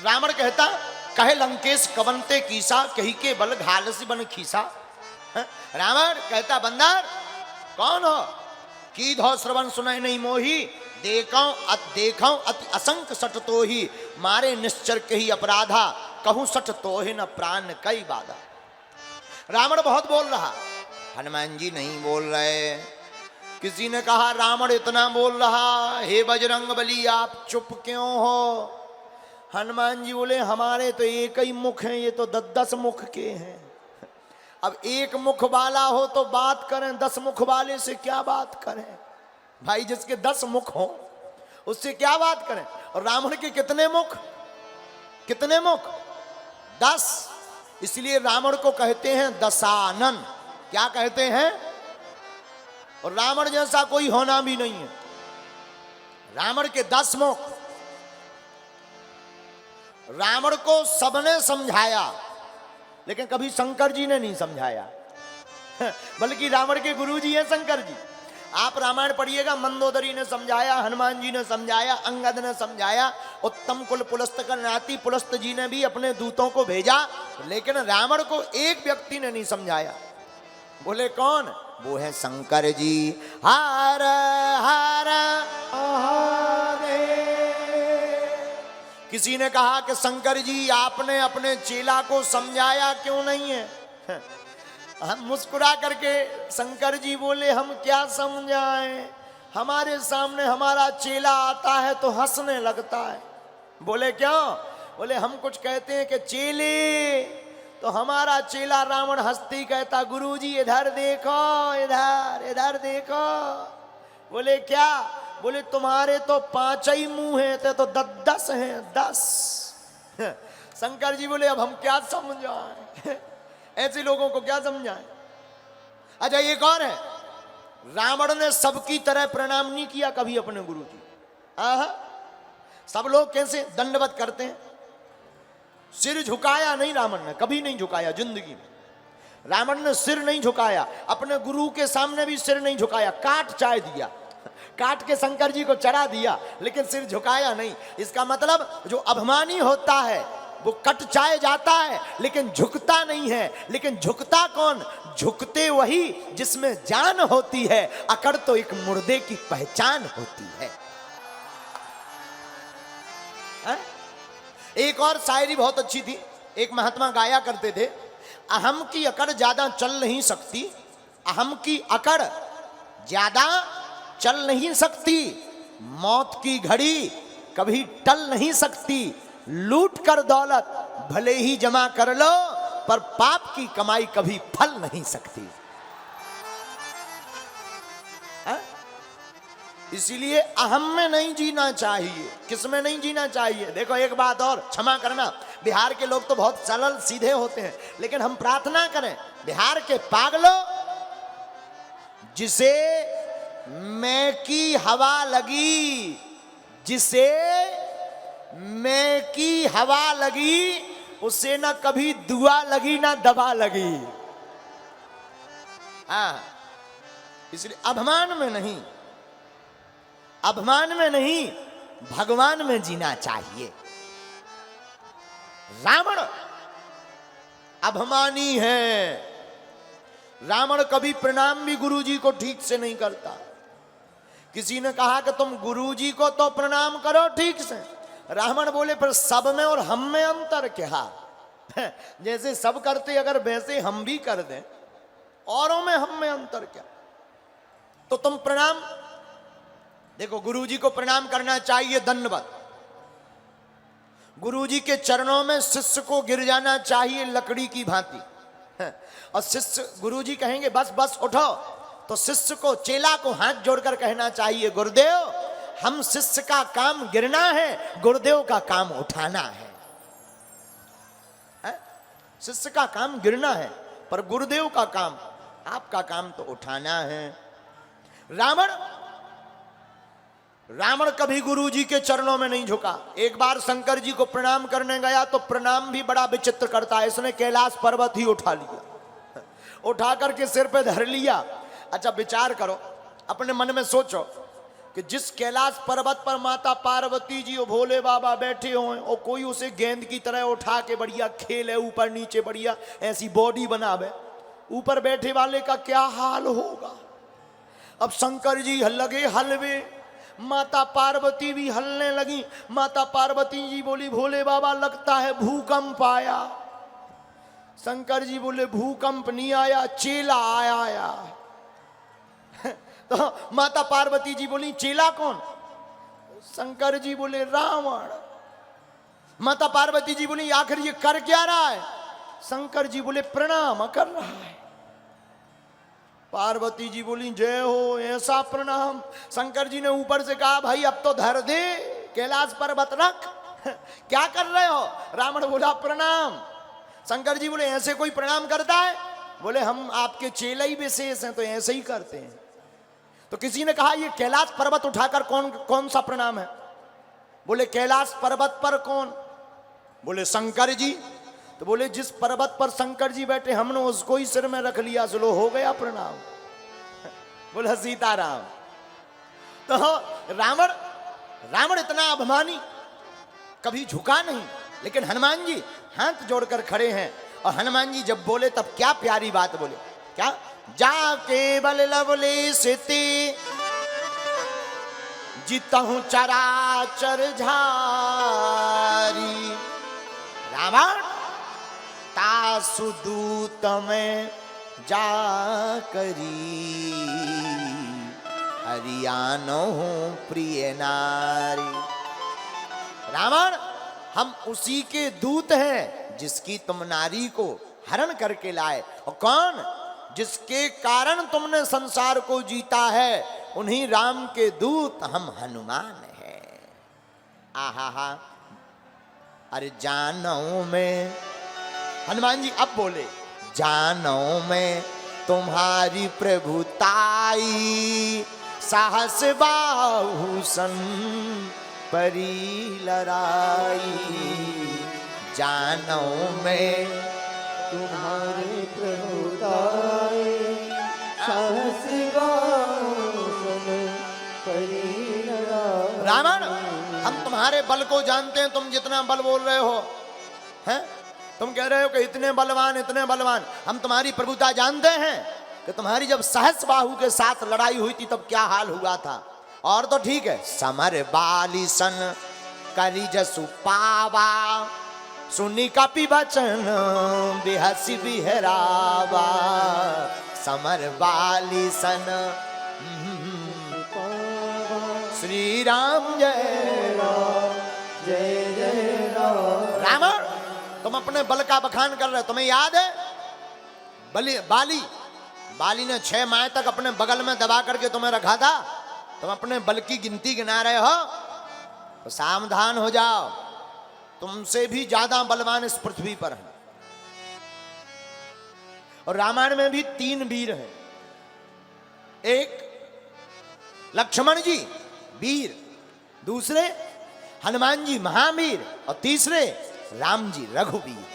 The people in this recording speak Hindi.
रावण कहता कहे लंकेश कवनते कीसा कही के बल घालसी बन खीसा। रावण कहता बंदर कौन हो की धो श्रवण सुनय नहीं मोही देखो अति असंक सट तो ही मारे निश्चर के ही अपराधा कहूं सट तो ही न प्राण कई बाधा। रावण बहुत बोल रहा, हनुमान जी नहीं बोल रहे। किसी ने कहा रावण इतना बोल रहा, हे बजरंग बली आप चुप क्यों हो? हनुमान जी बोले हमारे तो एक ही मुख है, ये तो 10 मुख के हैं। अब एक मुख वाला हो तो बात करें, 10 मुख वाले से क्या बात करें भाई? जिसके 10 मुख हो उससे क्या बात करें? और रावण के कितने मुख? कितने मुख? 10। इसलिए रावण को कहते हैं दशानन। क्या कहते हैं? और रावण जैसा कोई होना भी नहीं है। रावण के 10 मुख। रावण को सबने समझाया लेकिन कभी शंकर जी ने नहीं समझाया, बल्कि रावण के गुरु जी हैं शंकर जी। आप रामायण पढ़िएगा, मंदोदरी ने समझाया, हनुमान जी ने समझाया, अंगद ने समझाया, उत्तम कुल पुलस्त कर नाती पुलस्त जी ने भी अपने दूतों को भेजा, लेकिन रावण को एक व्यक्ति ने नहीं समझाया। बोले कौन? वो है शंकर जी। हर हर महादेव। किसी ने कहा कि शंकर जी आपने अपने चेला को समझाया क्यों नहीं है? हम मुस्कुरा करके शंकर जी बोले हम क्या समझाएं, हमारे सामने हमारा चेला आता है तो हंसने लगता है। बोले क्यों? बोले हम कुछ कहते हैं कि चेले, तो हमारा चेला रावण हंसती कहता गुरुजी इधर देखो, इधर इधर देखो। बोले क्या? बोले तुम्हारे तो 5 ही मुंह हैं, तो 10 हैं, 10। शंकर जी बोले अब हम क्या समझाएं, ऐसे लोगों को क्या समझाएं? अच्छा ये कौन है? रावण ने सबकी तरह प्रणाम नहीं किया कभी अपने गुरुजी। सब लोग कैसे दंडवत करते हैं, सिर झुकाया नहीं रावण ने, कभी नहीं झुकाया जिंदगी में। रावण ने सिर नहीं झुकाया, अपने गुरु के सामने भी सिर नहीं झुकाया, काट चाय दिया, काट के शंकर जी को चढ़ा दिया, लेकिन सिर झुकाया नहीं। इसका मतलब जो अभिमानी होता है वो कट चाय जाता है लेकिन झुकता नहीं है। लेकिन झुकता कौन? झुकते वही जिसमें जान होती है, अकड़ तो एक मुर्दे की पहचान होती है। एक और शायरी बहुत अच्छी थी, एक महात्मा गाया करते थे, अहम की अकड़ ज्यादा चल नहीं सकती, अहम की अकड़ ज्यादा चल नहीं सकती, मौत की घड़ी कभी टल नहीं सकती, लूट कर दौलत भले ही जमा कर लो पर पाप की कमाई कभी फल नहीं सकती। इसीलिए अहम में नहीं जीना चाहिए। किस में नहीं जीना चाहिए? देखो एक बात और, क्षमा करना, बिहार के लोग तो बहुत सरल सीधे होते हैं, लेकिन हम प्रार्थना करें बिहार के पागलों, जिसे मैं की हवा लगी, जिसे मैं की हवा लगी, उसे ना कभी दुआ लगी ना दवा लगी। हाँ, इसलिए अभिमान में नहीं, अभिमान में नहीं, भगवान में जीना चाहिए। रावण अभिमानी है, रावण कभी प्रणाम भी गुरुजी को ठीक से नहीं करता। किसी ने कहा कि तुम गुरुजी को तो प्रणाम करो ठीक से, रावण बोले पर सब में और हम में अंतर क्या? जैसे सब करते अगर वैसे हम भी कर दें, औरों में हम में अंतर क्या? तो तुम प्रणाम, देखो गुरुजी को प्रणाम करना चाहिए दंडवत। गुरुजी के चरणों में शिष्य को गिर जाना चाहिए लकड़ी की भांति। और शिष्य, गुरुजी कहेंगे बस बस उठो, तो शिष्य को, चेला को हाथ जोड़कर कहना चाहिए गुरुदेव हम शिष्य का काम गिरना है, गुरुदेव का काम उठाना है। शिष्य का काम गिरना है पर गुरुदेव का काम, आपका काम तो उठाना है। रावण कभी गुरुजी के चरणों में नहीं झुका। एक बार शंकर जी को प्रणाम करने गया तो प्रणाम भी बड़ा विचित्र करता है, इसने कैलाश पर्वत ही उठा लिया, उठा करके सिर पे धर लिया। अच्छा विचार करो, अपने मन में सोचो, कि जिस कैलाश पर्वत पर माता पार्वती जी और भोले बाबा बैठे हों और कोई उसे गेंद की तरह उठा के बढ़िया खेले ऊपर नीचे बढ़िया ऐसी बॉडी बनावे, ऊपर बैठे वाले का क्या हाल होगा। अब शंकर जी लगे हलवे, माता पार्वती भी हलने लगी। माता पार्वती जी बोली भोले बाबा लगता है भूकंप आया। शंकर जी बोले भूकंप नहीं आया, चेला आया। तो माता पार्वती जी बोली चेला कौन? शंकर जी बोले रावण। माता पार्वती जी बोली आखिर ये कर क्या रहा है? शंकर जी बोले प्रणाम कर रहा है। पार्वती जी बोली जय हो, ऐसा प्रणाम? शंकर जी ने ऊपर से कहा भाई अब तो धर दे, कैलाश पर्वत रख। क्या कर रहे हो? रावण बोला प्रणाम। शंकर जी बोले ऐसे कोई प्रणाम करता है? बोले हम आपके चेले ही विशेष हैं तो ऐसे ही करते हैं। तो किसी ने कहा ये कैलाश पर्वत उठाकर कौन सा प्रणाम है? बोले कैलाश पर्वत पर कौन? बोले शंकर जी। तो बोले जिस पर्वत पर शंकर जी बैठे हमने उसको ही सिर में रख लिया, चलो हो गया प्रणाम। बोला सीताराम। तो रावण इतना अभिमानी, कभी झुका नहीं। लेकिन हनुमान जी हाथ जोड़कर खड़े हैं और हनुमान जी जब बोले तब क्या प्यारी बात बोले। क्या? जाके बल लवलेश ते जितहु चराचर झारी, रावण तासु दूत में जा करी, हरियाणो प्रिय नारी। रावण हम उसी के दूत हैं जिसकी तुम नारी को हरण करके लाए। और कौन? जिसके कारण तुमने संसार को जीता है, उन्हीं राम के दूत हम हनुमान हैं। आहा हा। अरे जानो में, हनुमान जी अब बोले जानो में तुम्हारी प्रभुताई, साहस बाहुसन परी लड़ाई। जानो में तुम्हारे प्रभुताई, साहस बाहुसन परी लड़ाई। रावण हम तुम्हारे बल को जानते हैं, तुम जितना बल बोल रहे हो हैं, तुम कह रहे हो कि इतने बलवान इतने बलवान। हम तुम्हारी प्रभुता जानते हैं कि तुम्हारी जब सहस बाहु के साथ लड़ाई हुई थी तब क्या हाल हुआ था। और तो ठीक है, समर बाली सन करी जसु पावा, सुनी कपि बचन बिहसी बिहरावा। समर बाली सन श्री राम जय राम जय जय राम। रावण तुम अपने बल का बखान कर रहे हो। तुम्हें याद है बाली ने 6 माह तक अपने बगल में दबा करके तुम्हें रखा था। तुम अपने बल की गिनती गिना रहे हो तो सावधान हो जाओ, तुमसे भी ज्यादा बलवान इस पृथ्वी पर है। और रामायण में भी 3 वीर हैं। एक लक्ष्मण जी वीर, दूसरे हनुमान जी महावीर और तीसरे राम जी रघुवीर।